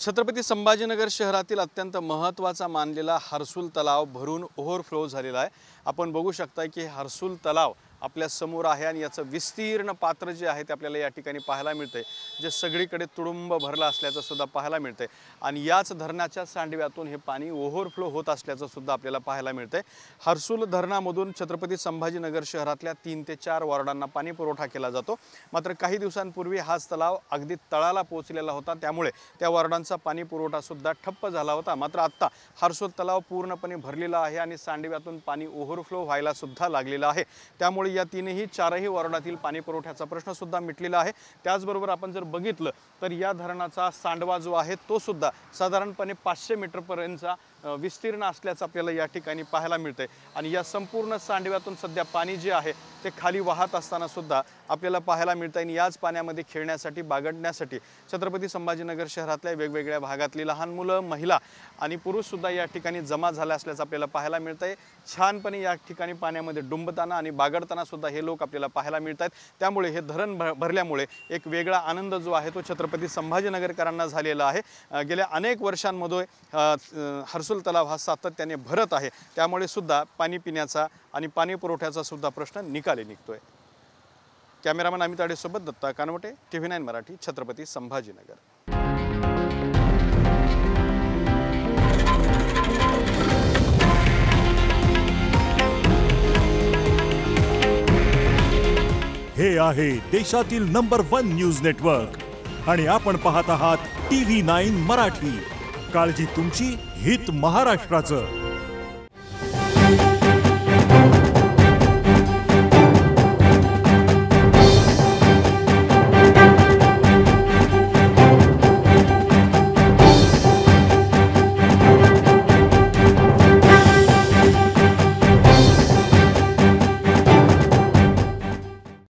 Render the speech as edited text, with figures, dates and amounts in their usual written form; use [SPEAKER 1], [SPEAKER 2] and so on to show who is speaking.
[SPEAKER 1] छत्रपती संभाजीनगर शहरातील अत्यंत महत्त्वाचा मानलेला हर्सुल तलाव भरून ओव्हरफ्लो झालेला आहे। आपण बघू शकता की हर्सुल तलाव आपल्या समोर आहे आणि याचं विस्तीर्ण पात्र जे आहे ते आपल्याला या ठिकाणी पाहायला मिळते, जे सगळीकडे तुडुंब भरलं असल्याचं सुद्धा पाहायला मिळते आणि याच धरणाच्या सांडव्यातून हे पाणी ओव्हरफ्लो होत असल्याचं सुद्धा आपल्याला पाहायला मिळते। हर्सुल धरणामधून छत्रपती संभाजीनगर शहरातल्या 3 ते 4 वॉर्डांना पाणी पुरवठा केला जातो। मात्र काही दिवसांपूर्वी हाच तलाव अगदी तळाला पोहोचलेला होता, त्यामुळे त्या वॉर्डांचा पाणी पुरवठा सुद्धा ठप्प झाला होता। मात्र आता हर्सुल तलाव पूर्णपणे भरलेला आहे आणि सांडव्यातून पाणी ओव्हरफ्लो व्हायला सुद्धा लागलेला आहे। त्यामुळे या 4ही वॉर्डातील पाणी पुरवठ्याचा प्रश्न सुद्धा मिटलेला आहे। त्याचबरोबर आपण जर बघितलं तर या धरणाचा सांडवा जो आहे तो सुद्धा साधारणपणे 500 मीटर पर्यंतचा विस्तीर्ण असल्याचं आपल्याला या ठिकाणी पाहायला मिळते आणि या संपूर्ण सांडव्यातून सध्या पाणी जे आहे ते खाली वाहत असताना सुद्धा आपल्याला पाहायला मिळते आणि याच पाण्यामध्ये खेळण्यासाठी बागडण्यासाठी छत्रपती संभाजीनगर शहरातल्या वेगवेगळ्या भागातली लहान मुलं, महिला आणि पुरुष सुद्धा या ठिकाणी जमा झाले असल्याचं आपल्याला पाहायला मिळते। छानपणे या ठिकाणी पाण्यामध्ये डुंबताना आणि बागडताना सुद्धा हे लोक आपल्याला पाहायला मिळतात। त्यामुळे हे धरण भरल्यामुळे एक वेगळा आनंद जो आहे तो छत्रपती संभाजीनगरकरांना झालेला आहे। गेल्या अनेक वर्षांमध्ये हर्सुल तलाव हा सातत्याने भरत आहे, त्यामुळे सुद्धा पाणी पिण्याचा आणि पाणी पुरवठ्याचा सुद्धा प्रश्न निकाली निघतोय। कॅमेरामन अमित आडेसोबत दत्ता कानवटे, TV9 मराठी, छत्रपती संभाजीनगर।
[SPEAKER 2] हे आहे देशातील नंबर 1 न्यूज नेटवर्क आणि आपण पाहत आहात TV9 मराठी। काळजी तुमची, हित महाराष्ट्राचं।